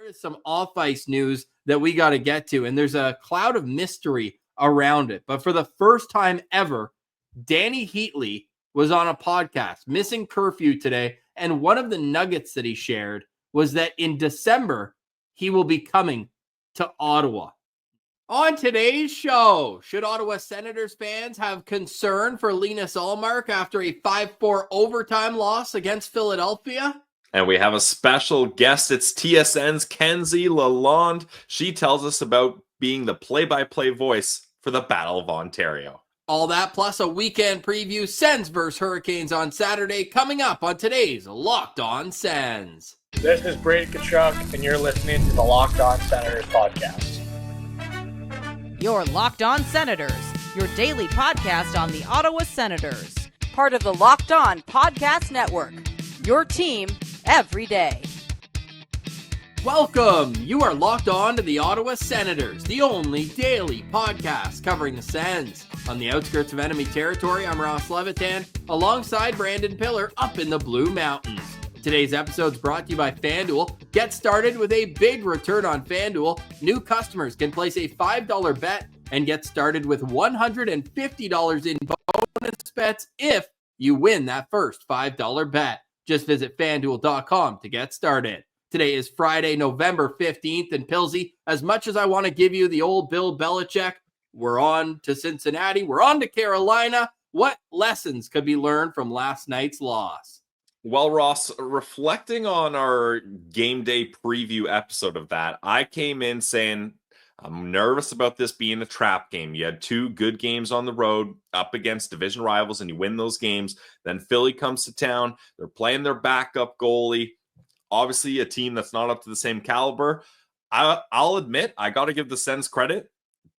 is some off-ice news that we got to get to, and there's a cloud of mystery around it. But for the first time ever, Dany Heatley was on a podcast, missing curfew today, and one of the nuggets that he shared was that in December, he will be coming to Ottawa. On today's show, should Ottawa Senators fans have concern for Linus Ullmark after a 5-4 overtime loss against Philadelphia? And we have a special guest. It's TSN's Kenzie Lalonde. She tells us about being the play-by-play voice for the Battle of Ontario. All that plus a weekend preview, Sens vs. Hurricanes on Saturday, coming up on today's Locked On Sens. This is Brady Tkachuk, and you're listening to the Locked On Senators podcast. Your Locked On Senators, your daily podcast on the Ottawa Senators. Part of the Locked On Podcast Network, your team every day. Welcome. You are locked on to the Ottawa Senators, the only daily podcast covering the Sens. On the outskirts of enemy territory, I'm Ross Levitan, alongside Brandon Piller up in the Blue Mountains. Today's episode is brought to you by FanDuel. Get started with a big return on FanDuel. New customers can place a $5 bet and get started with $150 in bonus bets if you win that first $5 bet. Just visit FanDuel.com to get started. Today is Friday, November 15th, and Pilsy, as much as I want to give you the old Bill Belichick, we're on to Cincinnati, we're on to Carolina. What lessons could be learned from last night's loss? Well, Ross, reflecting on our game day preview episode of that, I came in saying I'm nervous about this being a trap game. You had two good games on the road up against division rivals, and you win those games. Then Philly comes to town. They're playing their backup goalie. Obviously, a team that's not up to the same caliber. I'll admit, I got to give the Sens credit.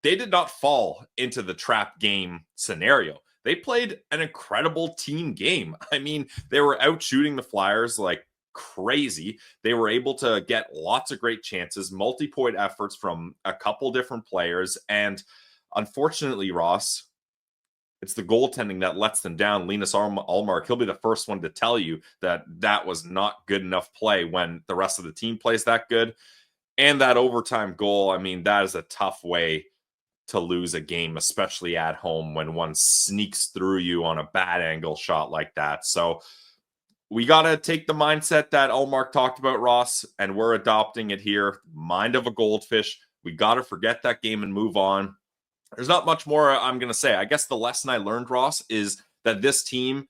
They did not fall into the trap game scenario. They played an incredible team game. I mean, they were out shooting the Flyers like crazy. They were able to get lots of great chances, multi-point efforts from a couple different players. And unfortunately, Ross, it's the goaltending that lets them down. Linus Ullmark, he'll be the first one to tell you that that was not good enough play when the rest of the team plays that good. And that overtime goal, I mean, that is a tough way to lose a game, especially at home when one sneaks through you on a bad angle shot like that. So we got to take the mindset that Ullmark talked about, Ross, and we're adopting it here. Mind of a goldfish. We got to forget that game and move on. There's not much more I'm going to say. I guess the lesson I learned, Ross, is that this team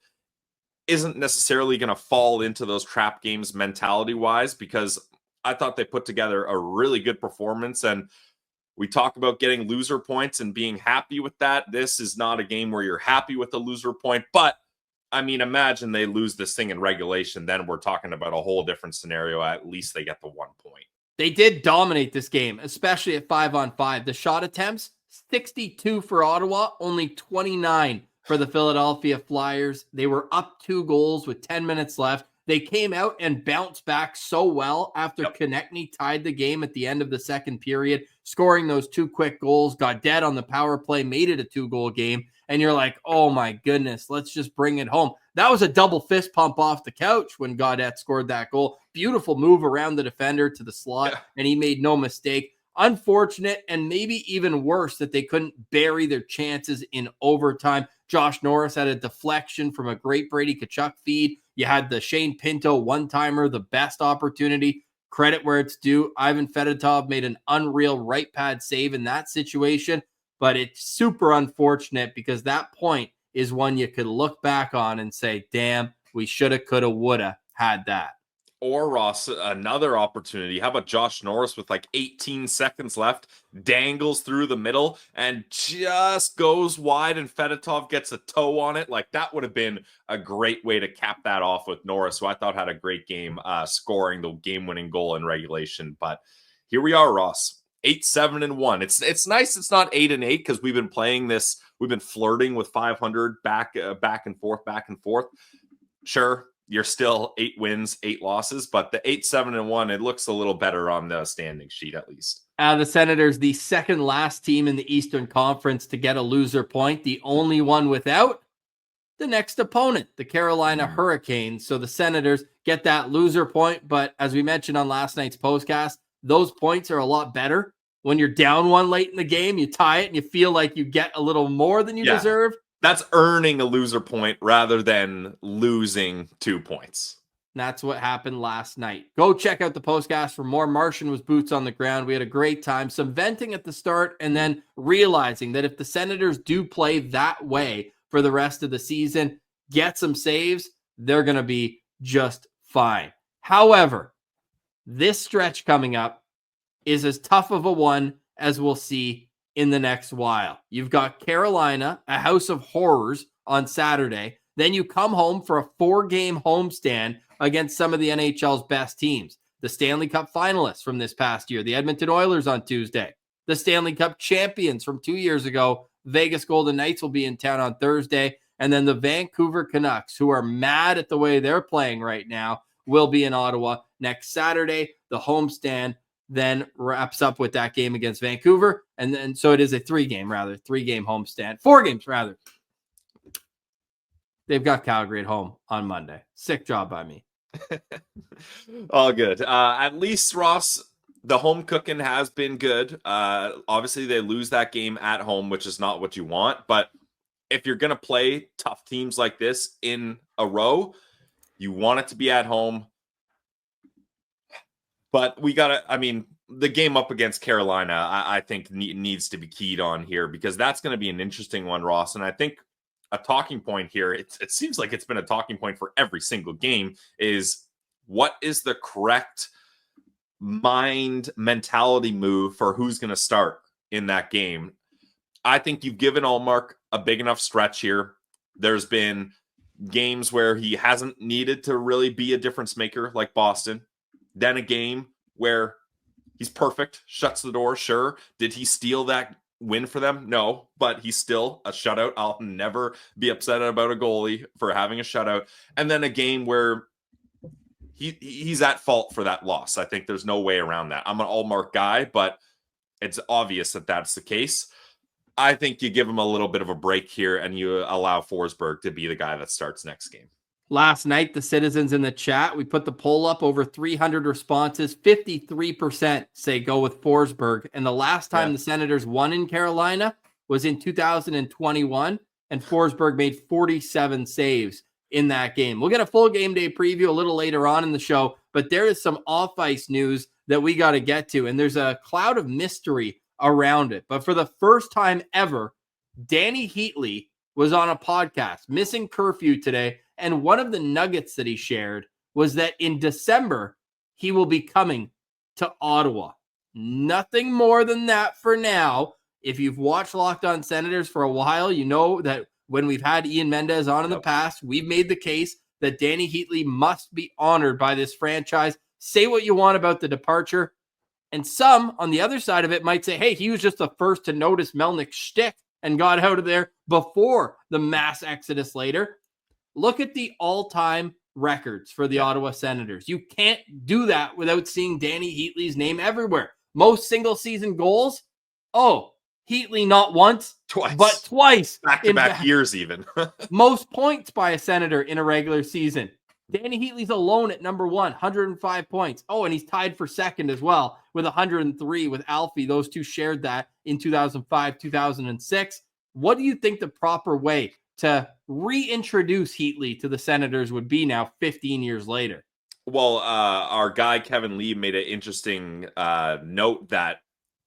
isn't necessarily going to fall into those trap games mentality-wise, because I thought they put together a really good performance. And we talk about getting loser points and being happy with that. This is not a game where you're happy with the loser point. But, I mean, imagine they lose this thing in regulation. Then we're talking about a whole different scenario. At least they get the 1 point. They did dominate this game, especially at 5-on-5. The shot attempts, 62 for Ottawa, only 29 for the Philadelphia Flyers. They were up 2 goals with 10 minutes left. They came out and bounced back so well after Konechny tied the game at the end of the second period, scoring those 2 quick goals, got dead on the power play, made it a 2-goal game. And you're like, oh my goodness, let's just bring it home. That was a double fist pump off the couch when Gaudette scored that goal. Beautiful move around the defender to the slot, and he made no mistake. Unfortunate, and maybe even worse, that they couldn't bury their chances in overtime. Josh Norris had a deflection from a great Brady Tkachuk feed. You had the Shane Pinto one-timer, the best opportunity. Credit where it's due. Ivan Fedotov made an unreal right pad save in that situation, but it's super unfortunate because that point is one you could look back on and say, damn, we shoulda, coulda, woulda had that. Or, Ross, another opportunity. How about Josh Norris with like 18 seconds left, dangles through the middle and just goes wide, and Fedotov gets a toe on it? Like, that would have been a great way to cap that off with Norris, who I thought had a great game scoring the game-winning goal in regulation. But here we are, Ross, 8-7-1. It's nice it's not 8-8, because we've been playing this. We've been flirting with 500 back and forth. Sure. You're still 8 wins, 8 losses, but the 8-7-1, it looks a little better on the standing sheet at least. The Senators, the second last team in the Eastern Conference to get a loser point, the only one without the next opponent, the Carolina Hurricanes. So the Senators get that loser point, but as we mentioned on last night's postcast, those points are a lot better. When you're down one late in the game, you tie it and you feel like you get a little more than you deserve. That's earning a loser point rather than losing 2 points. That's what happened last night. Go check out the postcast for more. Martian was boots on the ground. We had a great time. Some venting at the start and then realizing that if the Senators do play that way for the rest of the season, get some saves, they're going to be just fine. However, this stretch coming up is as tough of a one as we'll see in the next while. You've got Carolina, a house of horrors on Saturday. Then you come home for a 4-game homestand against some of the NHL's best teams. The Stanley Cup finalists from this past year, the Edmonton Oilers on Tuesday. The Stanley Cup champions from 2 years ago, Vegas Golden Knights, will be in town on Thursday. And then the Vancouver Canucks, who are mad at the way they're playing right now, will be in Ottawa next Saturday. The homestand then wraps up with that game against Vancouver. And then, so it is a 3-game homestand. 4 games, rather. They've got Calgary at home on Monday. Sick job by me. All good. At least, Ross, the home cooking has been good. Obviously, they lose that game at home, which is not what you want. But if you're going to play tough teams like this in a row, you want it to be at home. But we got to, the game up against Carolina, I think needs to be keyed on here because that's going to be an interesting one, Ross. And I think a talking point here, it seems like it's been a talking point for every single game, is what is the correct mentality move for who's going to start in that game. I think you've given Ullmark a big enough stretch here. There's been games where he hasn't needed to really be a difference maker like Boston. Then a game where he's perfect, shuts the door, sure. Did he steal that win for them? No, but he's still a shutout. I'll never be upset about a goalie for having a shutout. And then a game where he's at fault for that loss. I think there's no way around that. I'm an Ullmark guy, but it's obvious that that's the case. I think you give him a little bit of a break here and you allow Forsberg to be the guy that starts next game. Last night, the citizens in the chat, we put the poll up, over 300 responses. 53% say go with Forsberg. And the last time the Senators won in Carolina was in 2021, and Forsberg made 47 saves in that game. We'll get a full game day preview a little later on in the show, but there is some off-ice news that we got to get to, and there's a cloud of mystery around it. But for the first time ever, Dany Heatley was on a podcast, missing curfew today, and one of the nuggets that he shared was that in December, he will be coming to Ottawa. Nothing more than that for now. If you've watched Locked On Senators for a while, you know that when we've had Ian Mendez on in the past, we've made the case that Dany Heatley must be honored by this franchise. Say what you want about the departure. And some on the other side of it might say, hey, he was just the first to notice Melnick's shtick and got out of there before the mass exodus later. Look at the all-time records for the Ottawa Senators. You can't do that without seeing Dany Heatley's name everywhere. Most single-season goals? Oh, Heatley not once, but twice. Back-to-back years even. Most points by a Senator in a regular season. Dany Heatley's alone at number 1, 105 points. Oh, and he's tied for second as well with 103 with Alfie. Those two shared that in 2005, 2006. What do you think the proper way to reintroduce Heatley to the Senators would be now 15 years later? Well, our guy Kevin Lee made an interesting note that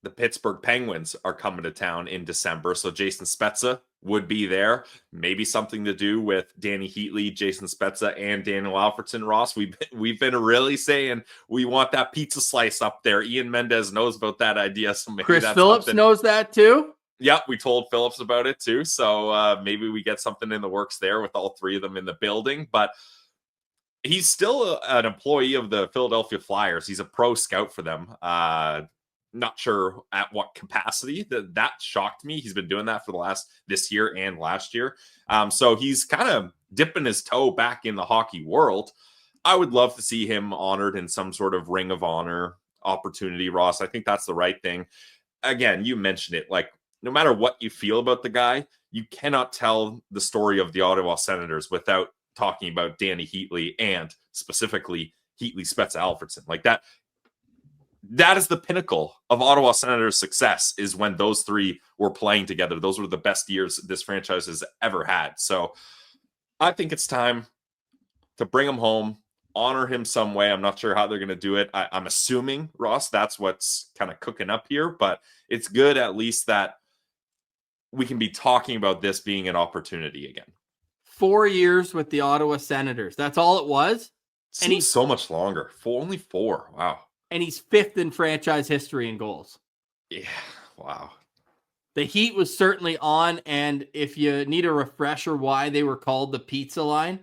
the Pittsburgh Penguins are coming to town in December. So Jason Spezza would be there. Maybe something to do with Dany Heatley, Jason Spezza, and Daniel Alfredsson. Ross, we've been really saying we want that pizza slice up there. Ian Mendez knows about that idea. So maybe Chris Phillips knows that too. Yep, we told Phillips about it too. So maybe we get something in the works there with all three of them in the building. But he's still an employee of the Philadelphia Flyers. He's a pro scout for them. Not sure at what capacity. That shocked me. He's been doing that for this year and last year. So he's kind of dipping his toe back in the hockey world. I would love to see him honored in some sort of Ring of Honor opportunity, Ross. I think that's the right thing. Again, you mentioned it. Like, no matter what you feel about the guy, you cannot tell the story of the Ottawa Senators without talking about Dany Heatley and specifically Heatley, Spezza, Alfredsson. Like that. that is the pinnacle of Ottawa Senators' success, is when those three were playing together. Those were the best years this franchise has ever had. So I think it's time to bring him home, honor him some way. I'm not sure how they're going to do it. I'm assuming, Ross, that's what's kind of cooking up here, but it's good at least that we can be talking about this being an opportunity again. 4 years with the Ottawa Senators. That's all it was. And he's so much longer. Only 4. Wow. And he's 5th in franchise history in goals. Yeah. Wow. The heat was certainly on. And if you need a refresher why they were called the pizza line,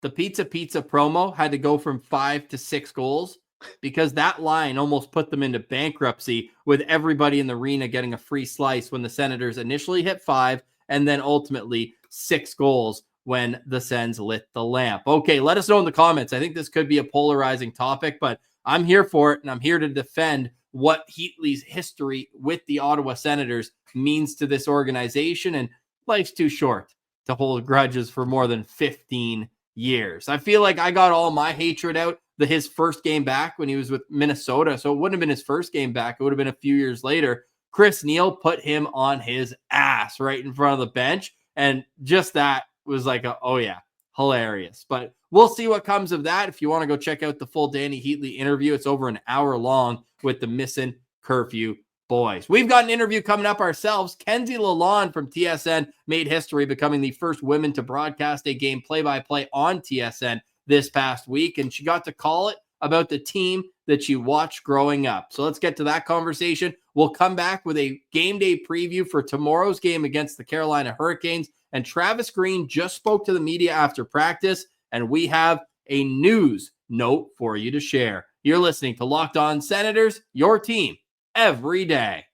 the pizza promo had to go from 5 to 6 goals because that line almost put them into bankruptcy, with everybody in the arena getting a free slice when the Senators initially hit 5 and then ultimately 6 goals when the Sens lit the lamp. Okay, let us know in the comments. I think this could be a polarizing topic, but I'm here for it, and I'm here to defend what Heatley's history with the Ottawa Senators means to this organization, and life's too short to hold grudges for more than 15 years. I feel like I got all my hatred out his first game back when he was with Minnesota, so it wouldn't have been his first game back. It would have been a few years later. Chris Neil put him on his ass right in front of the bench, and just that was like, oh yeah, hilarious. But we'll see what comes of that. If you want to go check out the full Dany Heatley interview, it's over an hour long with the Missing Curfew boys. We've got an interview coming up ourselves. Kenzie Lalonde from TSN made history, becoming the first woman to broadcast a game play-by-play on TSN this past week, and she got to call it about the team that she watched growing up. So let's get to that conversation. We'll come back with a game day preview for tomorrow's game against the Carolina Hurricanes. And Travis Green just spoke to the media after practice, and we have a news note for you to share. You're listening to Locked On Senators, your team every day.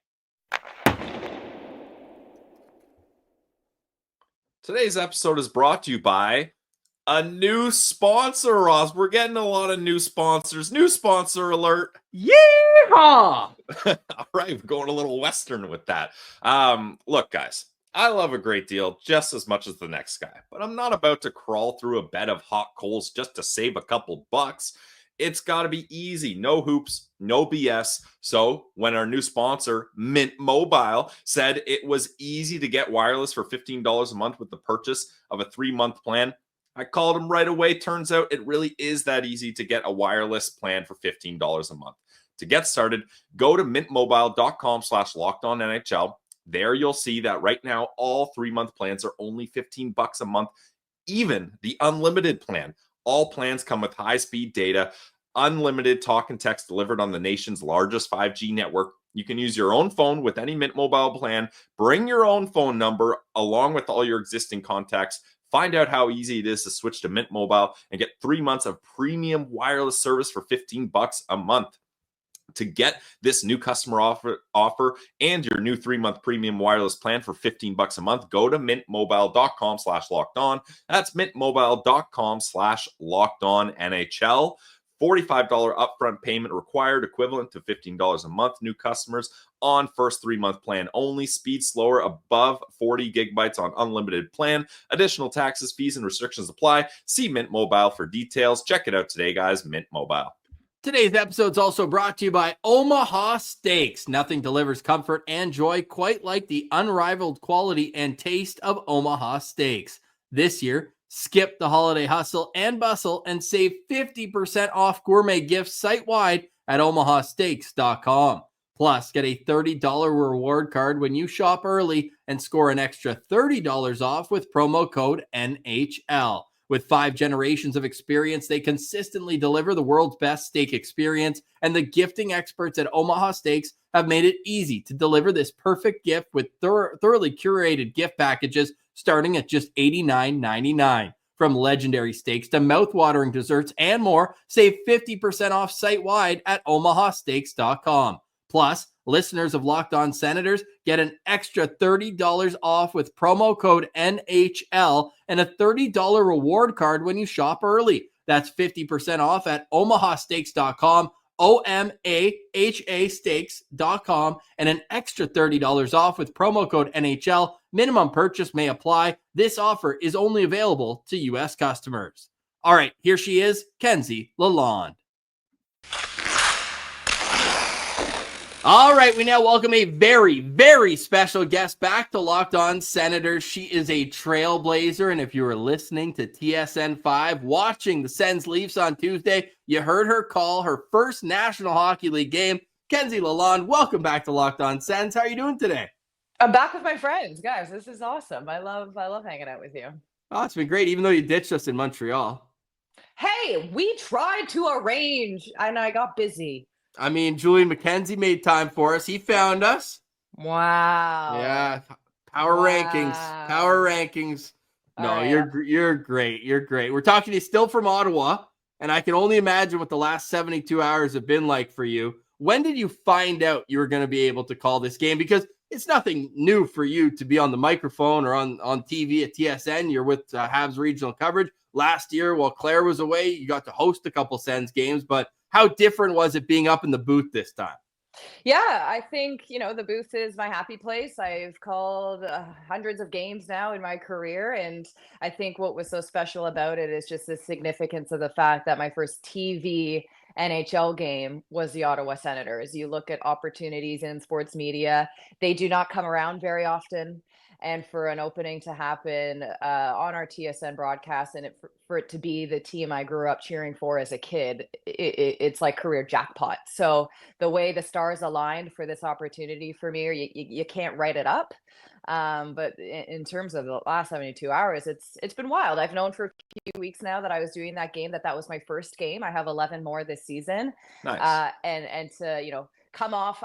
Today's episode is brought to you by a new sponsor, Ross. We're getting a lot of new sponsors. New sponsor alert. Yeehaw! All right, we're going a little Western with that. Look, guys, I love a great deal just as much as the next guy, but I'm not about to crawl through a bed of hot coals just to save a couple bucks. It's got to be easy. No hoops, no BS. So when our new sponsor, Mint Mobile, said it was easy to get wireless for $15 a month with the purchase of a 3-month plan, I called him right away. Turns out it really is that easy to get a wireless plan for $15 a month. To get started, go to mintmobile.com/lockedonnhl. There you'll see that right now, all 3-month plans are only $15 a month, even the unlimited plan. All plans come with high-speed data, unlimited talk and text delivered on the nation's largest 5G network. You can use your own phone with any Mint Mobile plan. Bring your own phone number along with all your existing contacts. Find out how easy it is to switch to Mint Mobile and get 3 months of premium wireless service for $15 a month. To get this new customer offer and your new 3-month premium wireless plan for $15 a month, go to mintmobile.com/lockedon. That's mintmobile.com/lockedonnhl. $45 upfront payment required, equivalent to $15 a month. New customers on first 3-month plan only. Speed slower above 40 gigabytes on unlimited plan. Additional taxes, fees, and restrictions apply. See Mint Mobile for details. Check it out today, guys. Mint Mobile. Today's episode is also brought to you by Omaha Steaks. Nothing delivers comfort and joy quite like the unrivaled quality and taste of Omaha Steaks. This year, skip the holiday hustle and bustle and save 50% off gourmet gifts site-wide at omahasteaks.com. Plus, get a $30 reward card when you shop early and score an extra $30 off with promo code NHL. With 5 generations of experience, they consistently deliver the world's best steak experience, and the gifting experts at Omaha Steaks have made it easy to deliver this perfect gift with thoroughly curated gift packages starting at just $89.99. From legendary steaks to mouth-watering desserts and more, save 50% off site-wide at omahasteaks.com. Plus, listeners of Locked On Senators get an extra $30 off with promo code NHL and a $30 reward card when you shop early. That's 50% off at omahasteaks.com, OMAHA steaks.com, and an extra $30 off with promo code NHL. Minimum purchase may apply. This offer is only available to U.S. customers. All right, here she is, Kenzie Lalonde. All right, we now welcome a very, very special guest back to Locked On Senators. She is a trailblazer, and if you were listening to TSN 5, watching the Sens Leafs on Tuesday, you heard her call her first National Hockey League game. Kenzie Lalonde, welcome back to Locked On Sens. How are you doing today? I'm back with my friends, guys. This is awesome. I love hanging out with you. Oh, it's been great, even though you ditched us in Montreal. Hey, we tried to arrange, and I got busy. I mean, Julian McKenzie made time for us. He found us. Wow. Yeah, power rankings. No, All right. you're great. You're great. We're talking to you still from Ottawa, and I can only imagine what the last 72 hours have been like for you. When did you find out you were going to be able to call this game? Because it's nothing new for you to be on the microphone or on TV at TSN. You're with Habs regional coverage. Last year, while Claire was away, you got to host a couple Sens games, but how different was it being up in the booth this time? Yeah, I think, the booth is my happy place. I've called hundreds of games now in my career. And I think what was so special about it is just the significance of the fact that my first TV NHL game was the Ottawa Senators. You look at opportunities in sports media, they do not come around very often. And for an opening to happen on our TSN broadcast and for it to be the team I grew up cheering for as a kid, it's like career jackpot. So the way the stars aligned for this opportunity for me, you can't write it up. But in terms of the last 72 hours, it's been wild. I've known for a few weeks now that I was doing that game, that was my first game. I have 11 more this season. Nice. And to, come off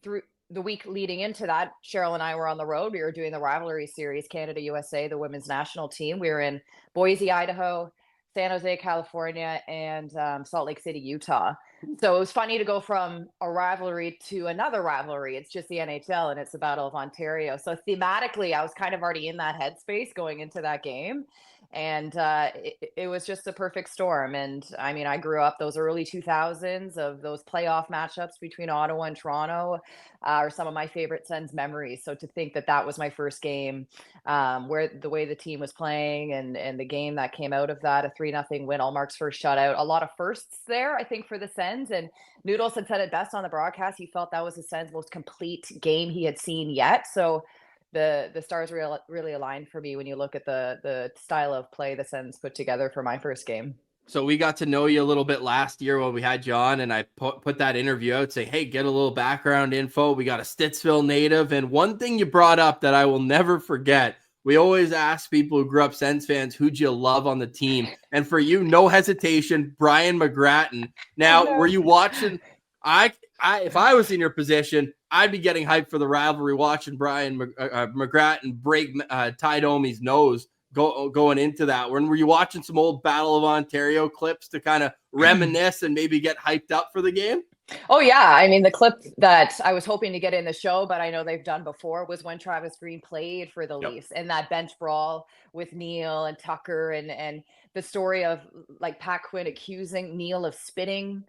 through the week leading into that, Cheryl and I were on the road. We were doing the rivalry series, Canada, USA, the women's national team. We were in Boise, Idaho, San Jose, California, and Salt Lake City, Utah. So it was funny to go from a rivalry to another rivalry. It's just the NHL and it's the Battle of Ontario. So thematically, I was kind of already in that headspace going into that game. And it was just a perfect storm. And I mean, I grew up those early 2000s of those playoff matchups between Ottawa and Toronto are some of my favorite Sens memories. So to think that was my first game where the way the team was playing and the game that came out of that, a 3-0 win, Ullmark's first shutout, a lot of firsts there, I think, for the Sens. And Noodles had said it best on the broadcast. He felt that was the Sens' most complete game he had seen yet. So the stars really aligned for me when you look at the style of play the Sens put together for my first game. So we got to know you a little bit last year when we had you on, and I put that interview out, say, hey, get a little background info. We got a Stittsville native. And one thing you brought up that I will never forget, we always ask people who grew up Sens fans, who'd you love on the team? And for you, no hesitation, Brian McGrattan. Now, were you watching? If I was in your position, I'd be getting hyped for the rivalry, watching Brian McGrattan break Ty Domi's nose going into that. Were you watching some old Battle of Ontario clips to kind of reminisce and maybe get hyped up for the game? Oh, yeah. I mean, the clip that I was hoping to get in the show, but I know they've done before, was when Travis Green played for the Leafs and that bench brawl with Neil and Tucker and the story of like Pat Quinn accusing Neil of spitting.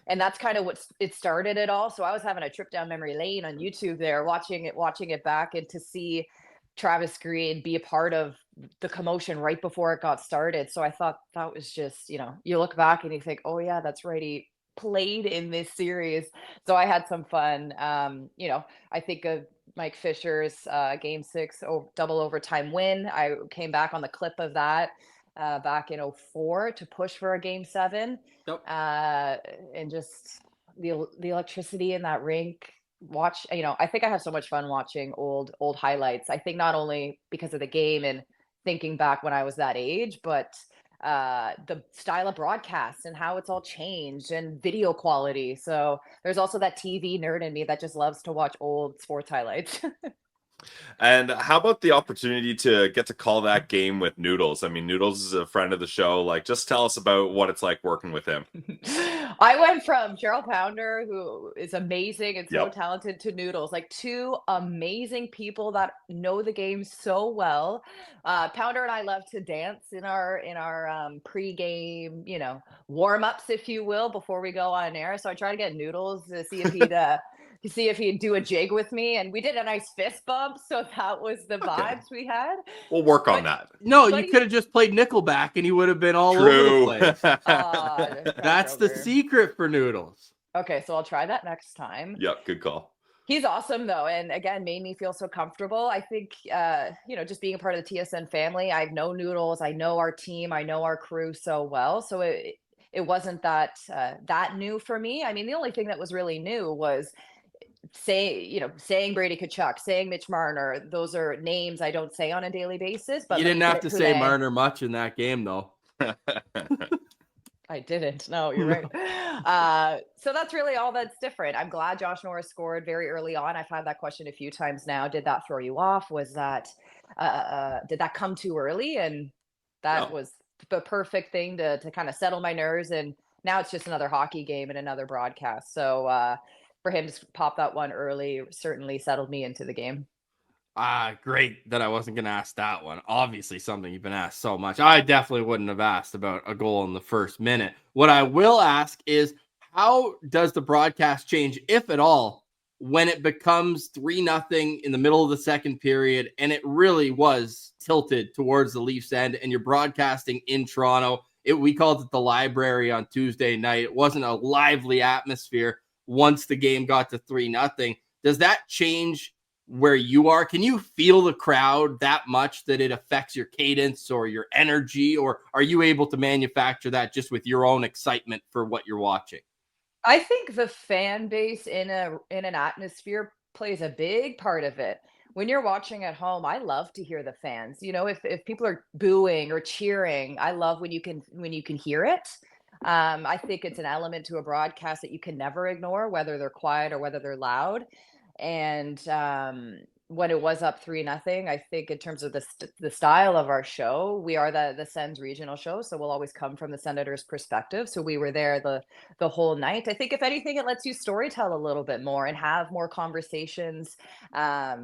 And that's kind of what it started it all. So I was having a trip down memory lane on YouTube there, watching it back, and to see Travis Green be a part of the commotion right before it got started. So I thought that was just, you look back and you think, oh yeah, that's right. He played in this series. So I had some fun. I think of Mike Fisher's Game 6 double overtime win. I came back on the clip of that back in 2004 to push for a Game 7. Yep. And just the electricity in that rink. I think I have so much fun watching old highlights. I think not only because of the game and thinking back when I was that age, but the style of broadcast and how it's all changed and video quality. So there's also that TV nerd in me that just loves to watch old sports highlights. And how about the opportunity to get to call that game with Noodles? I mean, Noodles is a friend of the show. Like, just tell us about what it's like working with him. I went from Cheryl Pounder, who is amazing and so talented, to Noodles, like two amazing people that know the game so well. Pounder and I love to dance in our pre-game, warm-ups, if you will, before we go on air. So I try to get Noodles to see if he'd do a jig with me, and we did a nice fist bump, so that was the vibes we had. We'll work on that. No, you could have just played Nickelback and he would have been all over the place. That's the secret for Noodles. Okay, so I'll try that next time. Yep, good call. He's awesome though, and again, made me feel so comfortable. I think, just being a part of the TSN family, I know Noodles, I know our team, I know our crew so well. So it wasn't that new for me. I mean, the only thing that was really new was saying Brady Tkachuk, saying Mitch Marner. Those are names I don't say on a daily basis. But You let didn't me put have it to who say they- Marner much in that game, though. I didn't. No, you're right. So that's really all that's different. I'm glad Josh Norris scored very early on. I've had that question a few times now. Did that throw you off? Was that did that come too early? And that No. was the perfect thing to kind of settle my nerves. And now it's just another hockey game and another broadcast. So for him to pop that one early certainly settled me into the game. Great that I wasn't going to ask that one. Obviously, something you've been asked so much. I definitely wouldn't have asked about a goal in the first minute. What I will ask is, how does the broadcast change, if at all, when it becomes 3-0 in the middle of the second period, and it really was tilted towards the Leafs end, and you're broadcasting in Toronto? We called it the library on Tuesday night. It wasn't a lively atmosphere once the game got to 3-0. Does that change where you are? Can you feel the crowd that much that it affects your cadence or your energy, or are you able to manufacture that just with your own excitement for what you're watching? I think the fan base in an atmosphere plays a big part of it. When you're watching at home, I love to hear the fans. If people are booing or cheering, I love when you can hear it. I think it's an element to a broadcast that you can never ignore, whether they're quiet or whether they're loud. And when it was up 3-0, I think in terms of the style of our show, we are the Sens regional show, so we'll always come from the Senators' perspective. So we were there the whole night. I think if anything, it lets you storytell a little bit more and have more conversations. As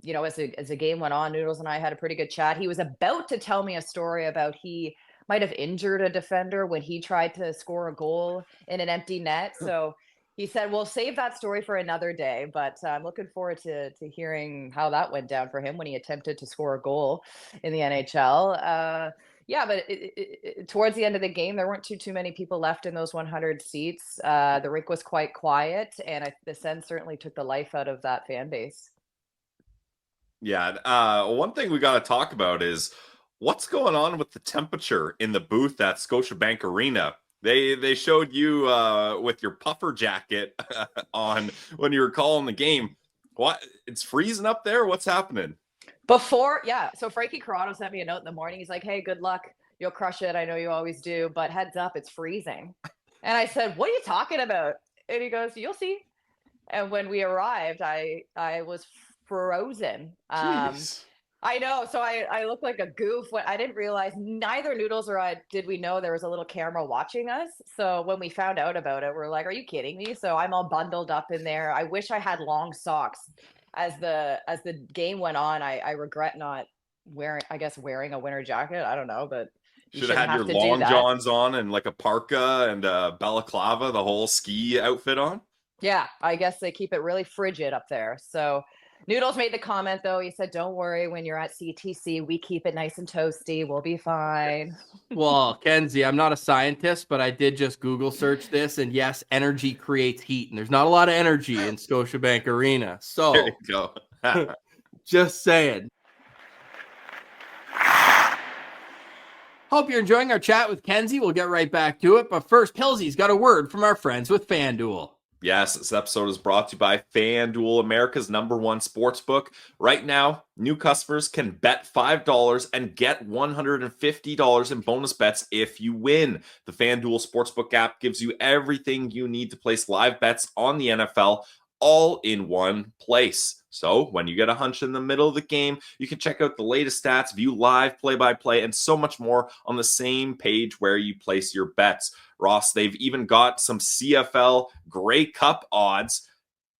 the game went on, Noodles and I had a pretty good chat. He was about to tell me a story about he might have injured a defender when he tried to score a goal in an empty net. So he said, we'll save that story for another day, but I'm looking forward to hearing how that went down for him when he attempted to score a goal in the NHL. But towards the end of the game, there weren't too many people left in those 100 seats. The rink was quite quiet, and the Sens certainly took the life out of that fan base. Yeah. One thing we got to talk about is what's going on with the temperature in the booth at Scotiabank Arena. They showed you with your puffer jacket on when you were calling the game. What? It's freezing up there? What's happening? So Frankie Corrado sent me a note in the morning. He's like, hey, good luck. You'll crush it. I know you always do, but heads up, it's freezing. And I said, what are you talking about? And he goes, you'll see. And when we arrived, I was frozen. Jeez. I know. So I looked like a goof. I didn't realize neither Noodles or I did we know there was a little camera watching us. So when we found out about it, we're like, are you kidding me? So I'm all bundled up in there. I wish I had long socks. As the game went on, I regret not wearing a winter jacket. I don't know, but should have had your long johns on and like a parka and a balaclava, the whole ski outfit on. Yeah, I guess they keep it really frigid up there. So Noodles made the comment, though. He said, don't worry, when you're at CTC, we keep it nice and toasty. We'll be fine. Well, Kenzie, I'm not a scientist, but I did just Google search this. And yes, energy creates heat. And there's not a lot of energy in Scotiabank Arena. So there you go. Just saying. Hope you're enjoying our chat with Kenzie. We'll get right back to it. But first, Pilsy's got a word from our friends with FanDuel. Yes, this episode is brought to you by FanDuel, America's #1 sportsbook. Right now, new customers can bet $5 and get $150 in bonus bets if you win. The FanDuel Sportsbook app gives you everything you need to place live bets on the NFL all in one place. So when you get a hunch in the middle of the game, you can check out the latest stats, view live play-by-play, and so much more on the same page where you place your bets. Ross, they've even got some CFL Grey Cup odds,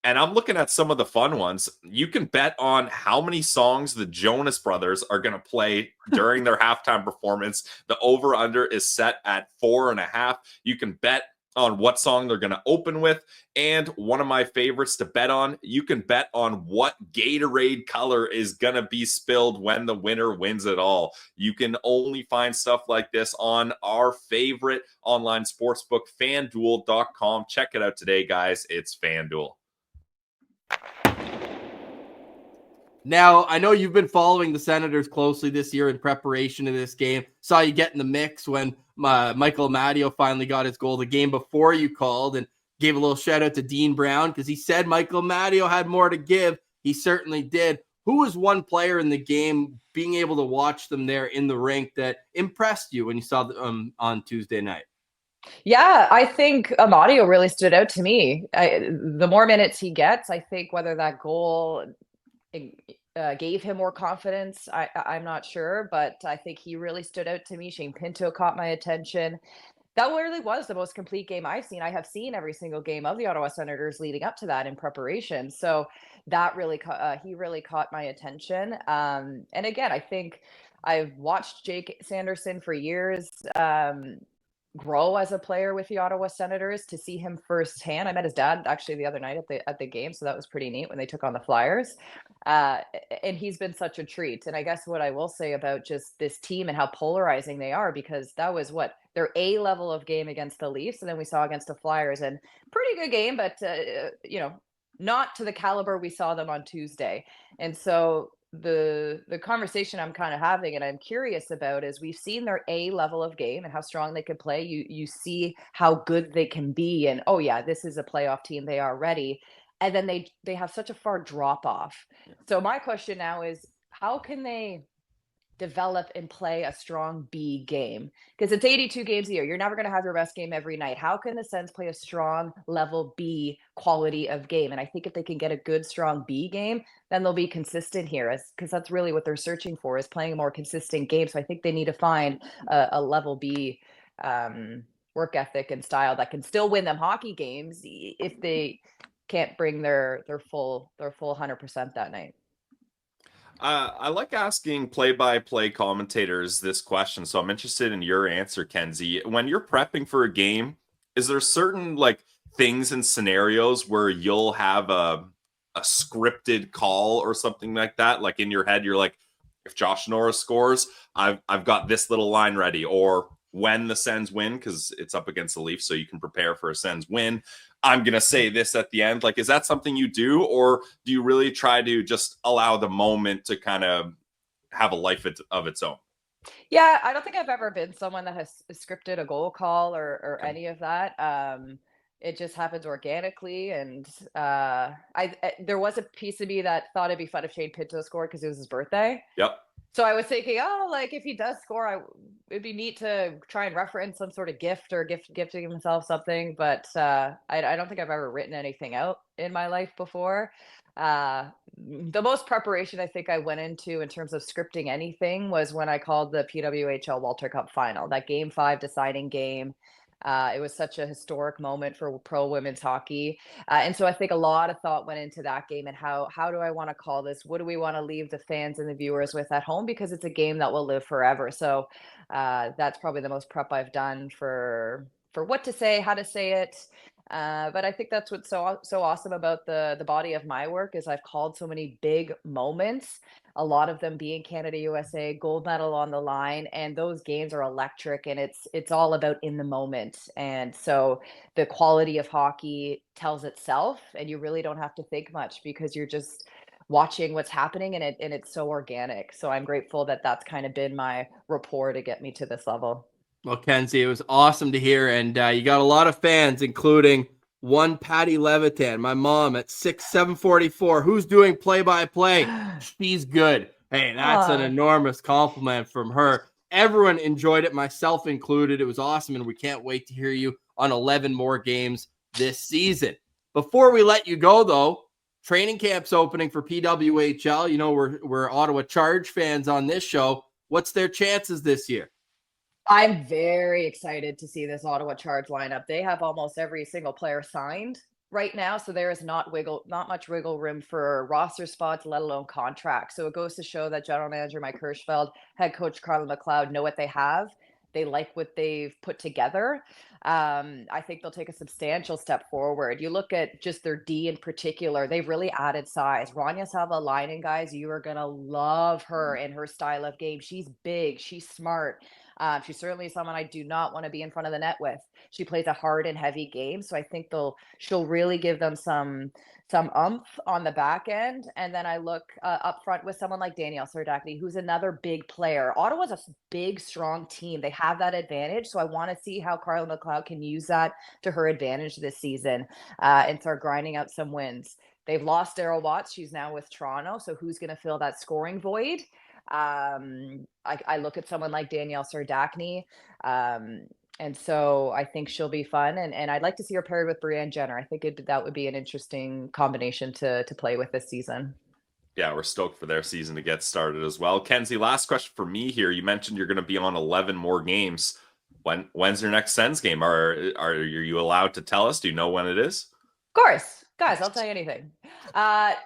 and I'm looking at some of the fun ones. You can bet on how many songs the Jonas Brothers are going to play during their halftime performance. The over-under is set at 4.5. You can bet on what song they're going to open with. And one of my favorites to bet on, you can bet on what Gatorade color is going to be spilled when the winner wins it all. You can only find stuff like this on our favorite online sportsbook, FanDuel.com. Check it out today, guys. It's FanDuel. Now, I know you've been following the Senators closely this year in preparation of this game. Saw you get in the mix when Michael Amadio finally got his goal the game before you called, and gave a little shout out to Dean Brown because he said Michael Amadio had more to give. He certainly did. Who was one player in the game, being able to watch them there in the rink, that impressed you when you saw them on Tuesday night? Yeah, I think Amadio really stood out to me. The more minutes he gets, I think whether that goal gave him more confidence, I'm not sure, but I think he really stood out to me. Shane Pinto caught my attention. That really was the most complete game I've seen. I have seen every single game of the Ottawa Senators leading up to that in preparation. So that really, he really caught my attention. And again, I think I've watched Jake Sanderson for years. Grow as a player with the Ottawa Senators. To see him firsthand, I met his dad actually the other night at the game, so that was pretty neat when they took on the Flyers. And he's been such a treat. And I guess what I will say about just this team and how polarizing they are, because that was what their A level of game against the Leafs, and then we saw against the Flyers, and pretty good game, but not to the caliber we saw them on Tuesday. And so the conversation I'm kind of having and I'm curious about is, we've seen their A level of game and how strong they can play. You see how good they can be, and oh yeah, this is a playoff team. They are ready. And then they have such a far drop off. So my question now is, how can they develop and play a strong B game? Because it's 82 games a year. You're never going to have your best game every night. How can the Sens play a strong level B quality of game? And I think if they can get a good, strong B game, then they'll be consistent here, because that's really what they're searching for, is playing a more consistent game. So I think they need to find a level B work ethic and style that can still win them hockey games if they can't bring their full 100% that night. I like asking play-by-play commentators this question, so I'm interested in your answer, Kenzie. When you're prepping for a game, is there certain things and scenarios where you'll have a scripted call or something like that? Like in your head, you're like, if Josh Norris scores, I've got this little line ready. Or when the Sens win, because it's up against the Leafs, so you can prepare for a Sens win, I'm going to say this at the end. Is that something you do, or do you really try to just allow the moment to kind of have a life of its own? Yeah, I don't think I've ever been someone that has scripted a goal call or any of that. It just happens organically. And there was a piece of me that thought it'd be fun if Shane Pinto scored because it was his birthday. Yep. So I was thinking, if he does score, it'd be neat to try and reference some sort of gift or gifting himself something. But I don't think I've ever written anything out in my life before. The most preparation I think I went into in terms of scripting anything was when I called the PWHL Walter Cup final, that Game 5 deciding game. It was such a historic moment for pro women's hockey. And so I think a lot of thought went into that game, and how do I want to call this? What do we want to leave the fans and the viewers with at home? Because it's a game that will live forever. So that's probably the most prep I've done for what to say, how to say it. But I think that's what's so awesome about the body of my work is I've called so many big moments, a lot of them being Canada USA, gold medal on the line, and those games are electric, and it's all about in the moment. And so the quality of hockey tells itself, and you really don't have to think much because you're just watching what's happening, and it's so organic. So I'm grateful that that's kind of been my rapport to get me to this level. Well, Kenzie, it was awesome to hear, and you got a lot of fans, including one Patty Levitan, my mom at 744, who's doing play-by-play. She's good. Hey, that's an enormous compliment from her. Everyone enjoyed it, myself included. It was awesome, and we can't wait to hear you on 11 more games this season. Before we let you go, though, training camp's opening for PWHL. You know, we're Ottawa Charge fans on this show. What's their chances this year? I'm very excited to see this Ottawa Charge lineup. They have almost every single player signed right now, so there is not much wiggle room for roster spots, let alone contracts. So it goes to show that General Manager Mike Hirschfeld, head coach Carla McLeod know what they have. They like what they've put together. I think they'll take a substantial step forward. You look at just their D in particular, they've really added size. Rania Savalainen, guys, you are going to love her and her style of game. She's big, she's smart. She's certainly someone I do not want to be in front of the net with. She plays a hard and heavy game, so I think she'll really give them some umph on the back end. And then I look up front with someone like Danielle Sardachny, who's another big player. Ottawa's a big, strong team. They have that advantage. So I want to see how Carla McLeod can use that to her advantage this season and start grinding out some wins. They've lost Daryl Watts. She's now with Toronto. So who's going to fill that scoring void? I look at someone like Danielle Sardachny. And so I think she'll be fun. And I'd like to see her paired with Brianne Jenner. I think that would be an interesting combination to play with this season. Yeah, we're stoked for their season to get started as well. Kenzie, last question for me here. You mentioned you're going to be on 11 more games. When's your next Sens game? Are you allowed to tell us? Do you know when it is? Of course. Guys, I'll tell you anything.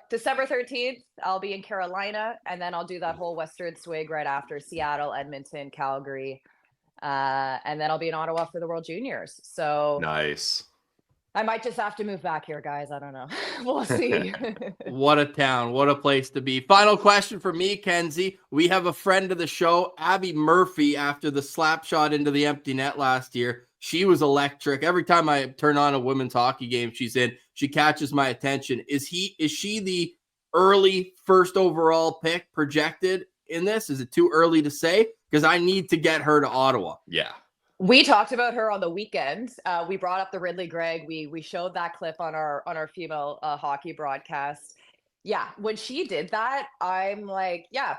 December 13th, I'll be in Carolina, and then I'll do that whole Western swig right after Seattle, Edmonton, Calgary. And then I'll be in Ottawa for the World Juniors. So nice. I might just have to move back here, guys. I don't know. We'll see. What a town. What a place to be. Final question for me, Kenzie. We have a friend of the show, Abby Murphy, after the slap shot into the empty net last year. She was electric. Every time I turn on a women's hockey game she's in, she catches my attention. Is she the early first overall pick projected in this? Is it too early to say? Because I need to get her to Ottawa. Yeah. We talked about her on the weekend. We brought up the Ridley Gregg. We showed that clip on our female hockey broadcast. Yeah, when she did that, I'm like, yeah,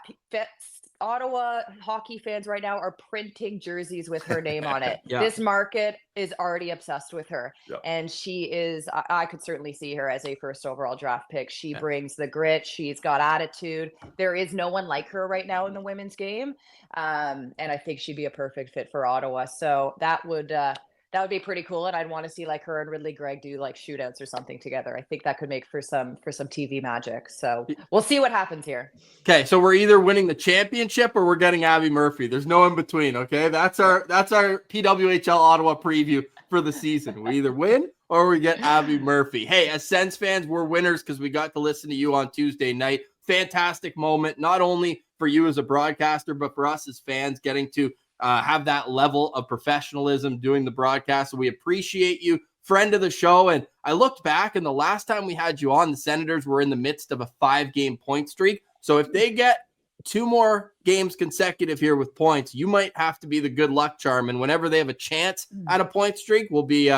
Ottawa hockey fans right now are printing jerseys with her name on it. Yeah. This market is already obsessed with her. Yeah. And she is, I could certainly see her as a first overall draft pick. She brings the grit. She's got attitude. There is no one like her right now in the women's game. And I think she'd be a perfect fit for Ottawa. So that would be pretty cool. And I'd want to see like her and Ridley Gregg do like shootouts or something together. I think that could make for some TV magic. So we'll see what happens here. Okay, so we're either winning the championship or we're getting Abby Murphy. There's no in between. Okay, that's our PWHL Ottawa preview for the season. We either win or we get Abby Murphy. Hey, as Sens fans, we're winners because we got to listen to you on Tuesday night. Fantastic moment, not only for you as a broadcaster, but for us as fans getting to have that level of professionalism doing the broadcast. So we appreciate you, friend of the show. And I looked back, and the last time we had you on, the Senators were in the midst of a 5-game point streak. So if they get 2 more games consecutive here with points, you might have to be the good luck charm. And whenever they have a chance at a point streak, we'll be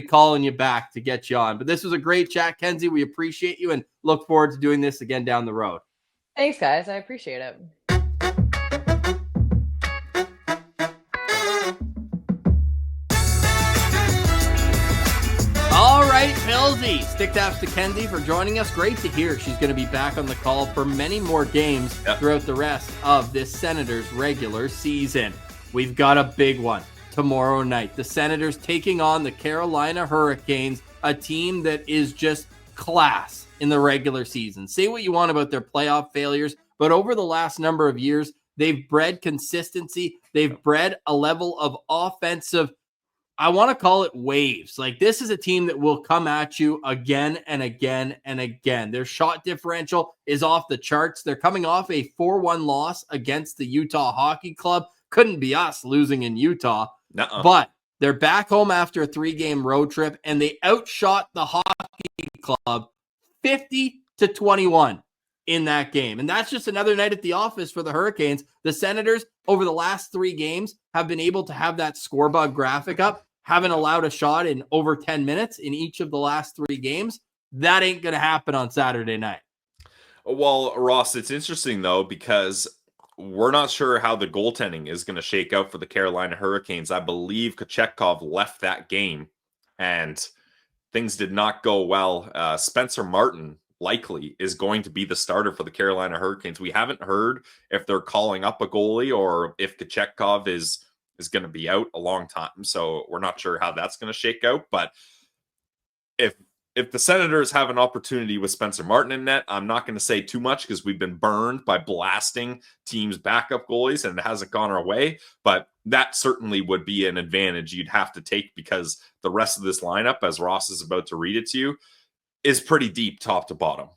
calling you back to get you on. But this was a great chat, Kenzie. We appreciate you and look forward to doing this again down the road. Thanks, guys. I appreciate it. All right, Pilsy. Stick taps to Kenzie for joining us. Great to hear she's going to be back on the call for many more games throughout the rest of this Senators regular season. We've got a big one tomorrow night. The Senators taking on the Carolina Hurricanes, a team that is just class in the regular season. Say what you want about their playoff failures, but over the last number of years, they've bred consistency. They've bred a level of offensive, I want to call it waves. Like, this is a team that will come at you again and again and again. Their shot differential is off the charts. They're coming off a 4-1 loss against the Utah Hockey Club. Couldn't be us losing in Utah. But they're back home after a 3-game road trip, and they outshot the Hockey Club 50-21 in that game. And that's just another night at the office for the Hurricanes. The Senators, over the last 3 games, have been able to have that scorebug graphic up, haven't allowed a shot in over 10 minutes in each of the last 3 games. That ain't going to happen on Saturday night. Well, Ross, it's interesting, though, because we're not sure how the goaltending is going to shake out for the Carolina Hurricanes. I believe Kochetkov left that game, and things did not go well. Spencer Martin likely is going to be the starter for the Carolina Hurricanes. We haven't heard if they're calling up a goalie or if Kochetkov is going to be out a long time. So we're not sure how that's going to shake out. But if the Senators have an opportunity with Spencer Martin in net, I'm not going to say too much because we've been burned by blasting teams' backup goalies and it hasn't gone our way. But that certainly would be an advantage you'd have to take because the rest of this lineup, as Ross is about to read it to you, is pretty deep top to bottom.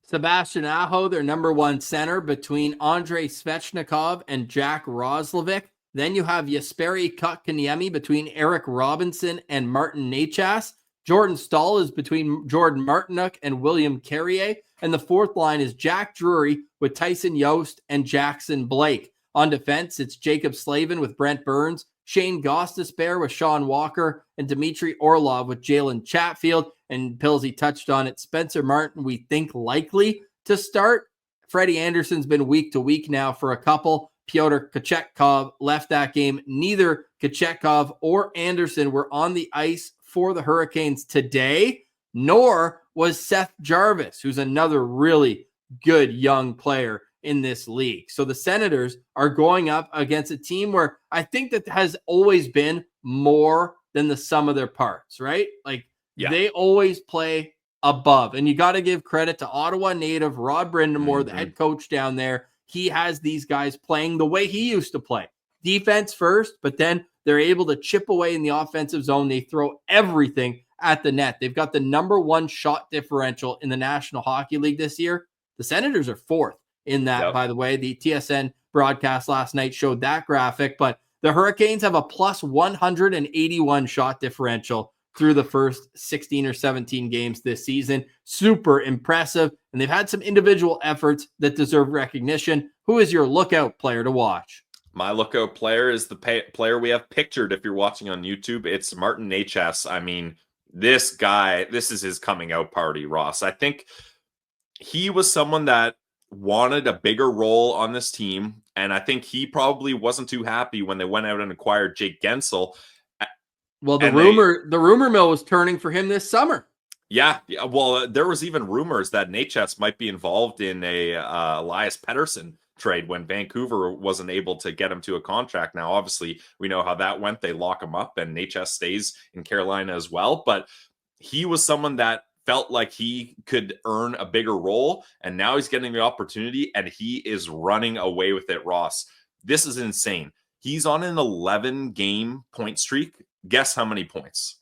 Sebastian Aho, their number 1 center, between Andrei Svechnikov and Jack Roslovic. Then you have Jesperi Kotkaniemi between Eric Robinson and Martin Necas. Jordan Stahl is between Jordan Martinook and William Carrier. And the fourth line is Jack Drury with Tyson Yost and Jackson Blake. On defense, it's Jacob Slavin with Brent Burns, Shane Gostisbehere with Sean Walker, and Dmitry Orlov with Jalen Chatfield. And Pillsy touched on it. Spencer Martin, we think likely to start. Freddie Anderson's been week to week now for a couple. Pyotr Kochetkov left that game. Neither Kochetkov or Anderson were on the ice for the Hurricanes today, nor was Seth Jarvis, who's another really good young player in this league. So the Senators are going up against a team where I think that has always been more than the sum of their parts, right? Like they always play above. And you got to give credit to Ottawa native Rod Brindamore, the head coach down there. He has these guys playing the way he used to play. Defense first, but then they're able to chip away in the offensive zone. They throw everything at the net. They've got the number one shot differential in the National Hockey League this year. The Senators are fourth in that, by the way. The TSN broadcast last night showed that graphic, but the Hurricanes have a plus 181 shot differential through the first 16 or 17 games this season. Super impressive. And they've had some individual efforts that deserve recognition. Who is your lookout player to watch? My lookout player is the player we have pictured. If you're watching on YouTube, it's Martin Necas. I mean, this guy, this is his coming out party, Ross. I think he was someone that wanted a bigger role on this team. And I think he probably wasn't too happy when they went out and acquired Jake Gensel. Well, the rumor mill was turning for him this summer. Yeah. Well, there was even rumors that Necas might be involved in a Elias Pettersson trade when Vancouver wasn't able to get him to a contract. Now, obviously, we know how that went. They lock him up, and Necas stays in Carolina as well. But he was someone that felt like he could earn a bigger role, and now he's getting the opportunity, and he is running away with it, Ross. This is insane. He's on an 11-game point streak. Guess how many points?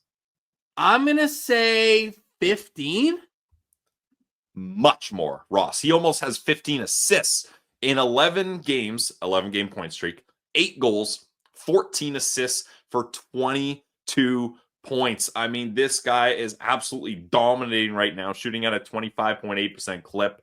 I'm going to say 15. Much more, Ross. He almost has 15 assists in 11 games, 11-game point streak, 8 goals, 14 assists for 22 points. I mean, this guy is absolutely dominating right now, shooting at a 25.8% clip.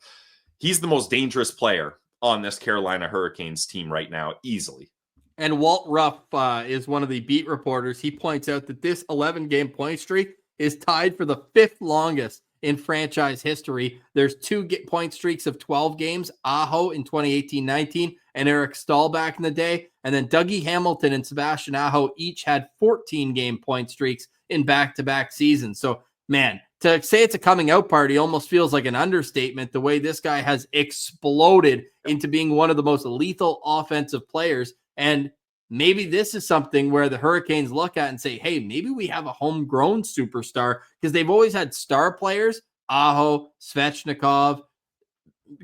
He's the most dangerous player on this Carolina Hurricanes team right now, easily. And Walt Ruff is one of the beat reporters. He points out that this 11-game point streak is tied for the 5th longest in franchise history. There's 2 point streaks of 12 games, Aho in 2018-19 and Eric Stahl back in the day. And then Dougie Hamilton and Sebastian Aho each had 14-game point streaks in back-to-back seasons. So, man, to say it's a coming out party almost feels like an understatement, the way this guy has exploded into being one of the most lethal offensive players. And maybe this is something where the Hurricanes look at and say, hey, maybe we have a homegrown superstar, because they've always had star players, Aho, Svechnikov,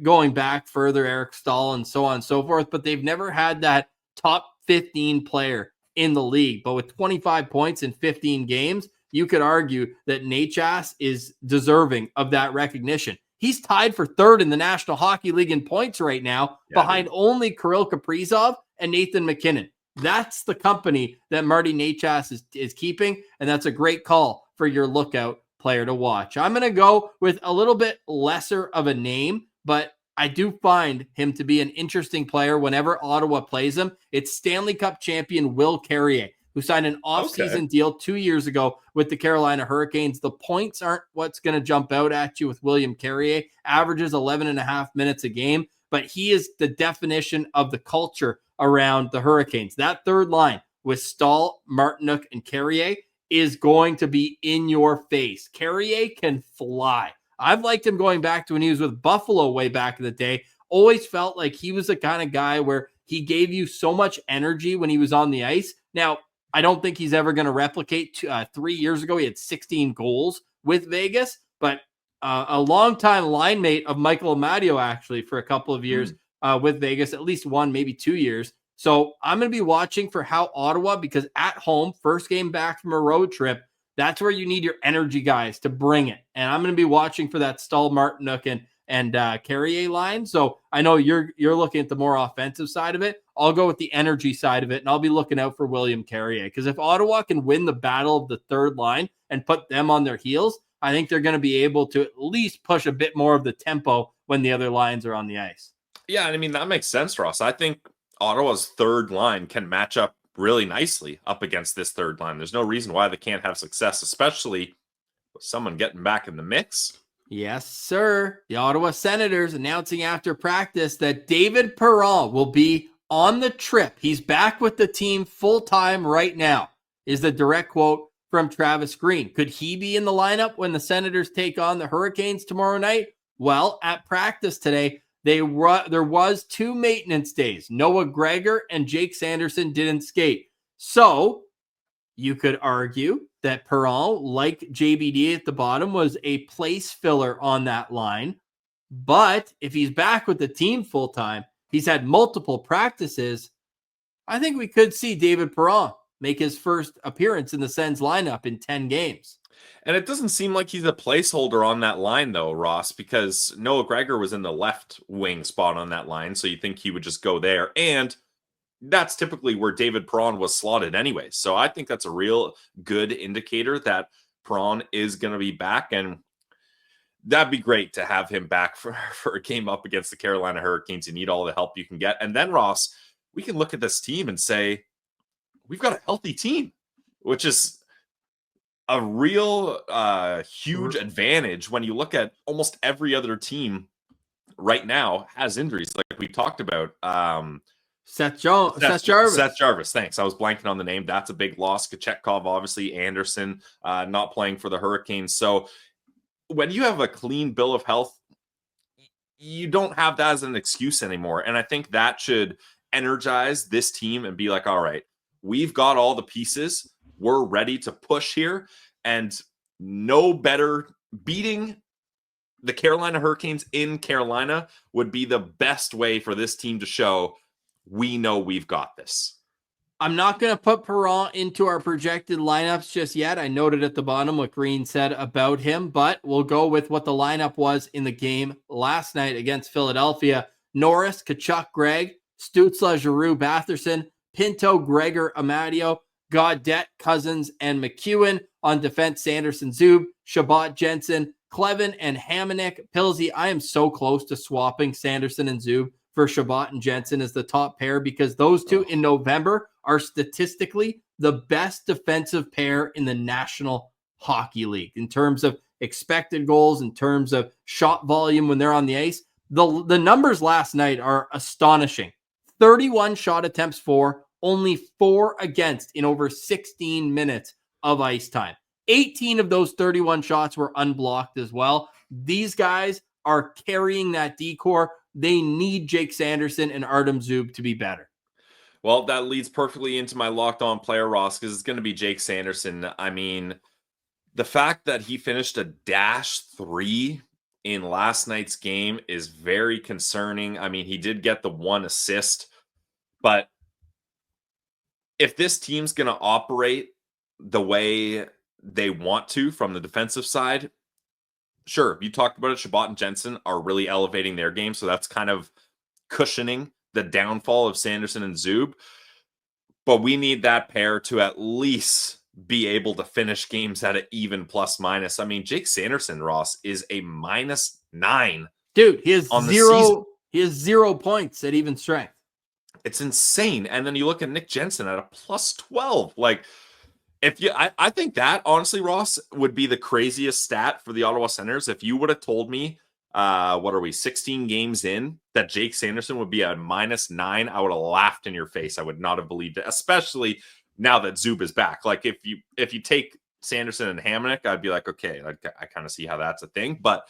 going back further, Eric Stahl, and so on and so forth, but they've never had that top 15 player in the league. But with 25 points in 15 games, you could argue that Necas is deserving of that recognition. He's tied for 3rd in the National Hockey League in points right now, behind only Kirill Kaprizov and Nathan McKinnon. That's the company that Marty Necas is keeping, and that's a great call for your lookout player to watch. I'm going to go with a little bit lesser of a name, but I do find him to be an interesting player whenever Ottawa plays him. It's Stanley Cup champion Will Carrier, who signed an off-season deal 2 years ago with the Carolina Hurricanes. The points aren't what's going to jump out at you with William Carrier. Averages 11.5 minutes a game, but he is the definition of the culture around the Hurricanes. That third line with Stahl, Martinook, and Carrier is going to be in your face. Carrier can fly. I've liked him going back to when he was with Buffalo way back in the day. Always felt like he was the kind of guy where he gave you so much energy when he was on the ice. Now, I don't think he's ever going to replicate 3 years ago. He had 16 goals with Vegas, but a longtime line mate of Michael Amadio, actually, for a couple of years with Vegas, at least 1, maybe 2 years. So I'm going to be watching for how Ottawa, because at home, first game back from a road trip, that's where you need your energy guys to bring it. And I'm going to be watching for that Stahl, Martinook, and Carrier line. So I know you're looking at the more offensive side of it. I'll go with the energy side of it, and I'll be looking out for William Carrier, because if Ottawa can win the battle of the third line and put them on their heels, I think they're going to be able to at least push a bit more of the tempo when the other lines are on the ice. Yeah, I mean, that makes sense, Ross. I think Ottawa's third line can match up really nicely up against this third line. There's no reason why they can't have success, especially with someone getting back in the mix. Yes, sir. The Ottawa Senators announcing after practice that David Perron will be on the trip. He's back with the team full-time right now, is the direct quote from Travis Green. Could he be in the lineup when the Senators take on the Hurricanes tomorrow night? Well, at practice today, there was 2 maintenance days. Noah Gregor and Jake Sanderson didn't skate. So you could argue that Perron, like JBD at the bottom, was a place filler on that line. But if he's back with the team full-time, he's had multiple practices, I think we could see David Perron make his first appearance in the Sens lineup in 10 games. And it doesn't seem like he's a placeholder on that line, though, Ross, because Noah Gregor was in the left wing spot on that line, so you think he would just go there. And that's typically where David Perron was slotted anyway. So I think that's a real good indicator that Perron is going to be back, and that'd be great to have him back for a game up against the Carolina Hurricanes. You need all the help you can get. And then, Ross, we can look at this team and say, we've got a healthy team, which is a real huge advantage when you look at almost every other team right now has injuries, like we talked about. Seth Jarvis. Seth Jarvis, thanks. I was blanking on the name. That's a big loss. Kochetkov, obviously. Anderson not playing for the Hurricanes. So when you have a clean bill of health, you don't have that as an excuse anymore. And I think that should energize this team and be like, all right, we've got all the pieces. We're ready to push here. And no better, beating the Carolina Hurricanes in Carolina would be the best way for this team to show we know we've got this. I'm not going to put Perron into our projected lineups just yet. I noted at the bottom what Green said about him, but we'll go with what the lineup was in the game last night against Philadelphia. Norris, Tkachuk, Gregg, Stützle, Giroux, Batherson, Pinto, Gregor, Amadio, Gaudette, Cousins, and McEwen. On defense, Sanderson, Zub, Shabbat, Jensen, Clevin, and Hamonic. Pilsy, I am so close to swapping Sanderson and Zub for Shabbat and Jensen as the top pair, because those two in November are statistically the best defensive pair in the National Hockey League in terms of expected goals, in terms of shot volume when they're on the ice. The numbers last night are astonishing. 31 shot attempts for, only 4 against in over 16 minutes of ice time. 18 of those 31 shots were unblocked as well. These guys are carrying that decor. They need Jake Sanderson and Artem Zub to be better. Well, that leads perfectly into my locked on player, Ross, because it's going to be Jake Sanderson. I mean, the fact that he finished a -3 in last night's game is very concerning. I mean, he did get the 1 assist, but if this team's going to operate the way they want to from the defensive side, sure, you talked about it, Shabbat and Jensen are really elevating their game, so that's kind of cushioning the downfall of Sanderson and Zub. But we need that pair to at least be able to finish games at an even plus-minus. I mean, Jake Sanderson, Ross, is a -9. Dude, he has on the zero. season. He has 0 points at even strength. It's insane. And then you look at Nick Jensen at a +12. Like, I think that, honestly, Ross, would be the craziest stat for the Ottawa Senators. If you would have told me, what are we, 16 games in, that Jake Sanderson would be a -9, I would have laughed in your face. I would not have believed it, especially now that Zub is back. Like, if you take Sanderson and Hamonic, I'd be like, okay, I kind of see how that's a thing. But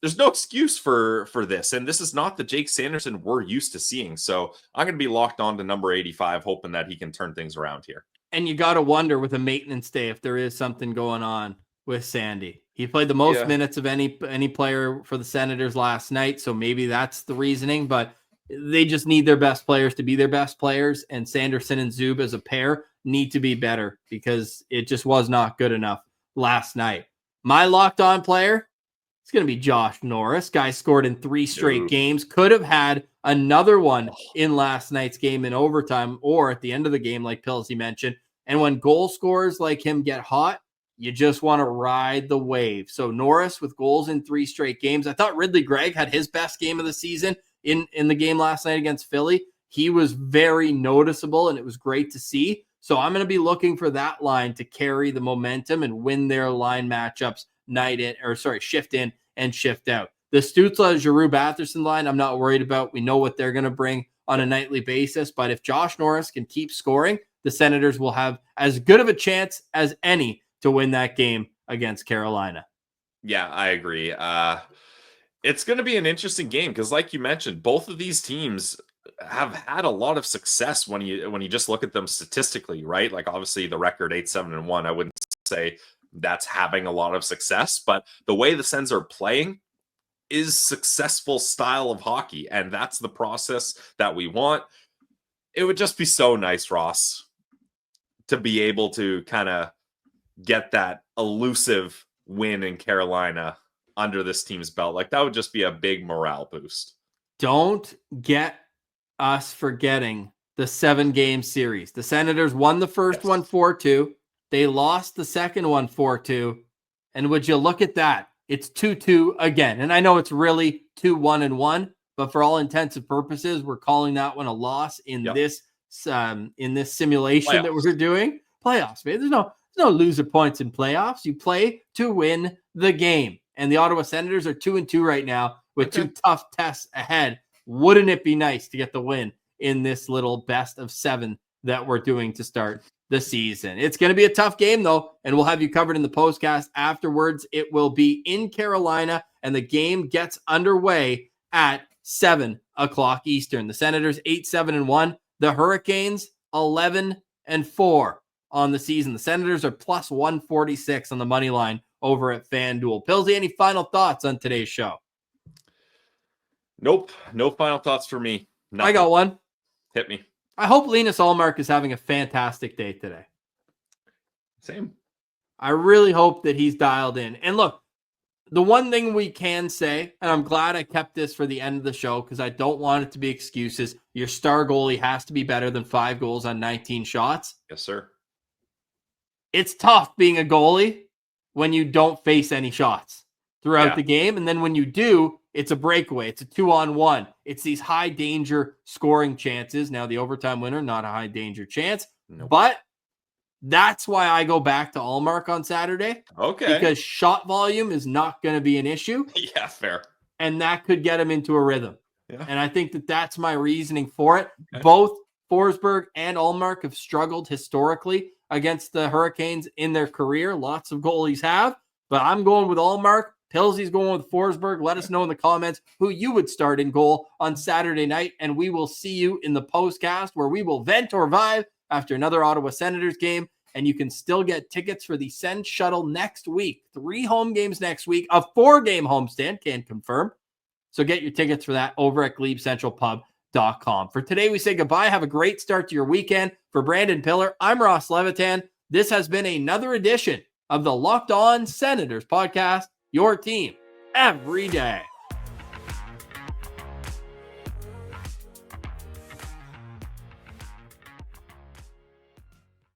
there's no excuse for this. And this is not the Jake Sanderson we're used to seeing. So I'm going to be locked on to number 85, hoping that he can turn things around here. And you got to wonder with a maintenance day if there is something going on with Sandy. He played the most minutes of any player for the Senators last night, so maybe that's the reasoning. But they just need their best players to be their best players, and Sanderson and Zub as a pair need to be better because it just was not good enough last night. My locked on player, It's going to be Josh Norris. Guy scored in 3 straight games. Could have had another one in last night's game in overtime or at the end of the game, like Pilsy mentioned. And when goal scorers like him get hot, you just want to ride the wave. So Norris with goals in 3 straight games. I thought Ridley Gregg had his best game of the season in the game last night against Philly. He was very noticeable, and it was great to see. So I'm going to be looking for that line to carry the momentum and win their line matchups shift in and shift out. The Stützle, Giroux, Batherson line, I'm not worried about. We know what they're going to bring on a nightly basis. But if Josh Norris can keep scoring, the Senators will have as good of a chance as any to win that game against Carolina. Yeah, I agree. It's going to be an interesting game because, like you mentioned, both of these teams have had a lot of success when you just look at them statistically, right? Like obviously the record 8-7-1, I wouldn't say that's having a lot of success, but the way the Sens are playing is successful style of hockey, and that's the process that we want. It would just be so nice, Ross, to be able to kind of get that elusive win in Carolina under this team's belt. Like that would just be a big morale boost. Don't get us forgetting the 7-game series. The Senators won the first one 4-2. They lost the second one 4-2. And would you look at that? It's 2-2 again. And I know it's really 2-1-1, but for all intents and purposes, we're calling that one a loss in this simulation that we're doing. Playoffs, man. There's no loser points in playoffs. You play to win the game. And the Ottawa Senators are 2-2 right now with 2 tough tests ahead. Wouldn't it be nice to get the win in this little best of 7 that we're doing to start the season? It's going to be a tough game, though, and we'll have you covered in the postcast afterwards. It will be in Carolina, and the game gets underway at 7 o'clock Eastern. The Senators 8-7-1. The Hurricanes 11-4 on the season. The Senators are plus 146 on the money line over at FanDuel. Pilsy, any final thoughts on today's show? Nope. No final thoughts for me. Nothing. I got one. Hit me. I hope Linus Ullmark is having a fantastic day today. Same. I really hope that he's dialed in. And look, the one thing we can say, and I'm glad I kept this for the end of the show because I don't want it to be excuses. Your star goalie has to be better than 5 goals on 19 shots. Yes, sir. It's tough being a goalie when you don't face any shots throughout the game. And then when you do, it's a breakaway. It's a 2-on-1. It's these high danger scoring chances. Now, the overtime winner, not a high danger chance. Nope. But that's why I go back to Ullmark on Saturday. Okay. Because shot volume is not going to be an issue. Yeah, fair. And that could get him into a rhythm. Yeah. And I think that that's my reasoning for it. Okay. Both Forsberg and Ullmark have struggled historically against the Hurricanes in their career. Lots of goalies have. But I'm going with Ullmark. Pilsy's going with Forsberg. Let us know in the comments who you would start in goal on Saturday night, and we will see you in the postcast where we will vent or vibe after another Ottawa Senators game, and you can still get tickets for the Sens Shuttle next week. 3 home games next week, a 4-game homestand, can confirm. So get your tickets for that over at GLEBECentralPub.com. For today, we say goodbye. Have a great start to your weekend. For Brandon Piller, I'm Ross Levitan. This has been another edition of the Locked On Senators podcast. Your team every day.